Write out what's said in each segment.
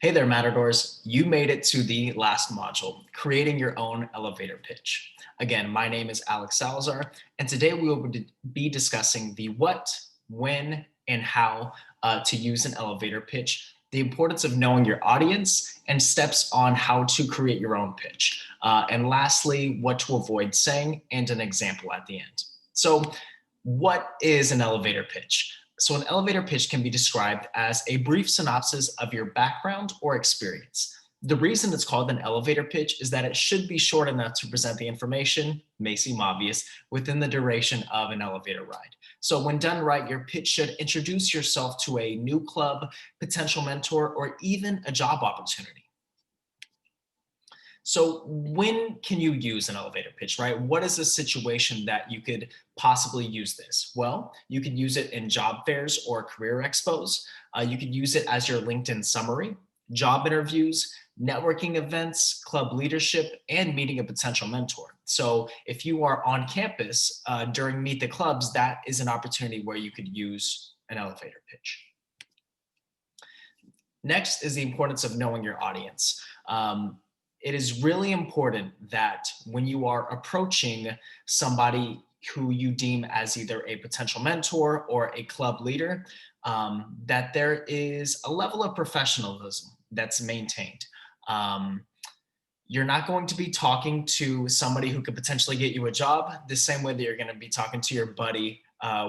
Hey there, Matadors. You made it to the last module, creating your own elevator pitch. Again, my name is Alex Salazar, and today we will be discussing the what, when, and how to use an elevator pitch, the importance of knowing your audience, and steps on how to create your own pitch. And lastly, what to avoid saying and an example at the end. So what is an elevator pitch? So an elevator pitch can be described as a brief synopsis of your background or experience. The reason it's called an elevator pitch is that it should be short enough to present the information, may seem obvious, within the duration of an elevator ride. So when done right, your pitch should introduce yourself to a new club, potential mentor, or even a job opportunity. So when can you use an elevator pitch, right? What is a situation that you could possibly use this? Well, you could use it in job fairs or career expos. You could use it as your LinkedIn summary, job interviews, networking events, club leadership, and meeting a potential mentor. So if you are on campus during Meet the Clubs, that is an opportunity where you could use an elevator pitch. Next is the importance of knowing your audience. It is really important that when you are approaching somebody who you deem as either a potential mentor or a club leader, that there is a level of professionalism that's maintained. You're not going to be talking to somebody who could potentially get you a job the same way that you're going to be talking to your buddy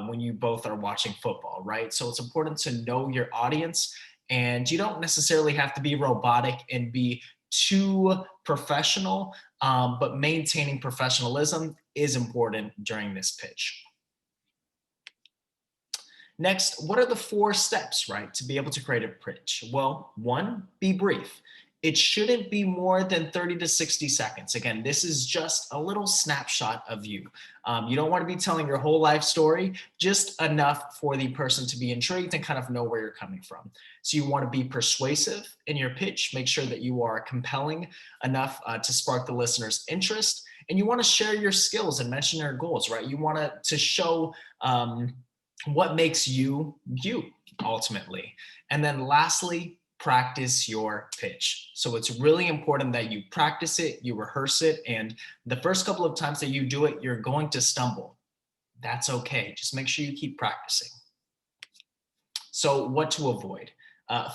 when you both are watching football, right? So it's important to know your audience, and you don't necessarily have to be robotic and be too professional, but maintaining professionalism is important during this pitch. Next, what are the 4 steps, right, to be able to create a pitch? Well, 1, be brief. It shouldn't be more than 30 to 60 seconds. Again, this is just a little snapshot of you. You don't want to be telling your whole life story, just enough for the person to be intrigued and kind of know where you're coming from. So you want to be persuasive in your pitch, make sure that you are compelling enough to spark the listener's interest, and you want to share your skills and mention your goals, right? You want to show what makes you, you, ultimately. And then lastly, practice your pitch. So it's really important that you practice it, you rehearse it, and the first couple of times that you do it, you're going to stumble. That's okay. Just make sure you keep practicing. So what to avoid?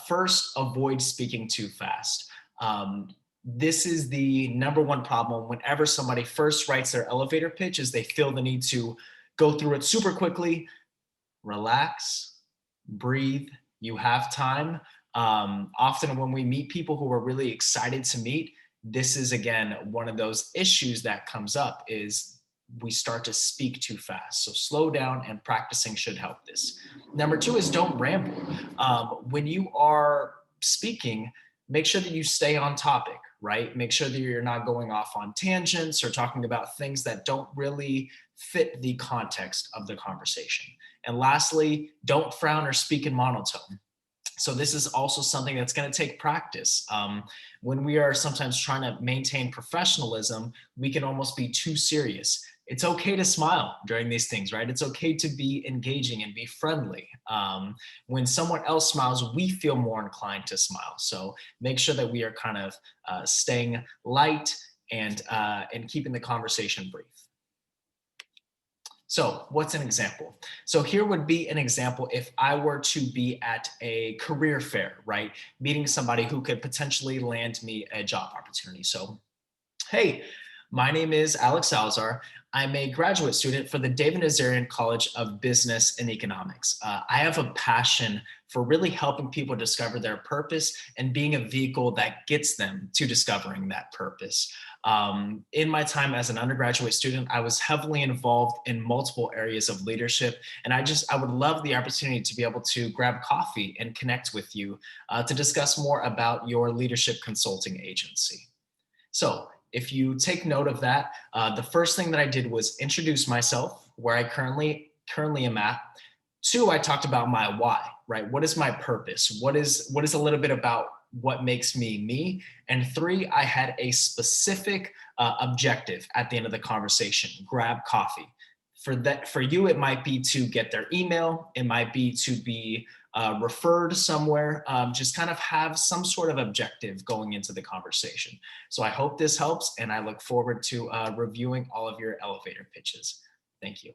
First, avoid speaking too fast. This is the #1 problem whenever somebody first writes their elevator pitch, is they feel the need to go through it super quickly. Relax, breathe, you have time. Often when we meet people who are really excited to meet, this is, again, one of those issues that comes up, is we start to speak too fast. So slow down, and practicing should help this. #2 is don't ramble. When you are speaking, make sure that you stay on topic, right? Make sure that you're not going off on tangents or talking about things that don't really fit the context of the conversation. And lastly, don't frown or speak in monotone. So this is also something that's going to take practice. When we are sometimes trying to maintain professionalism, we can almost be too serious. It's okay to smile during these things, right? It's okay to be engaging and be friendly. When someone else smiles, we feel more inclined to smile. So make sure that we are kind of staying light and keeping the conversation brief. So what's an example? So here would be an example if I were to be at a career fair, right? Meeting somebody who could potentially land me a job opportunity. So, hey, my name is Alex Salazar. I'm a graduate student for the David Nazarian College of Business and Economics. I have a passion for really helping people discover their purpose and being a vehicle that gets them to discovering that purpose. In my time as an undergraduate student, I was heavily involved in multiple areas of leadership, and I would love the opportunity to be able to grab coffee and connect with you to discuss more about your leadership consulting agency. So if you take note of that, the first thing that I did was introduce myself, where I currently am at. 2, I talked about my why, right? What is my purpose? What is a little bit about what makes me me? And 3, I had a specific objective at the end of the conversation: grab coffee. For you, it might be to get their email. It might be to be refer to somewhere, just kind of have some sort of objective going into the conversation. So I hope this helps, and I look forward to reviewing all of your elevator pitches. Thank you.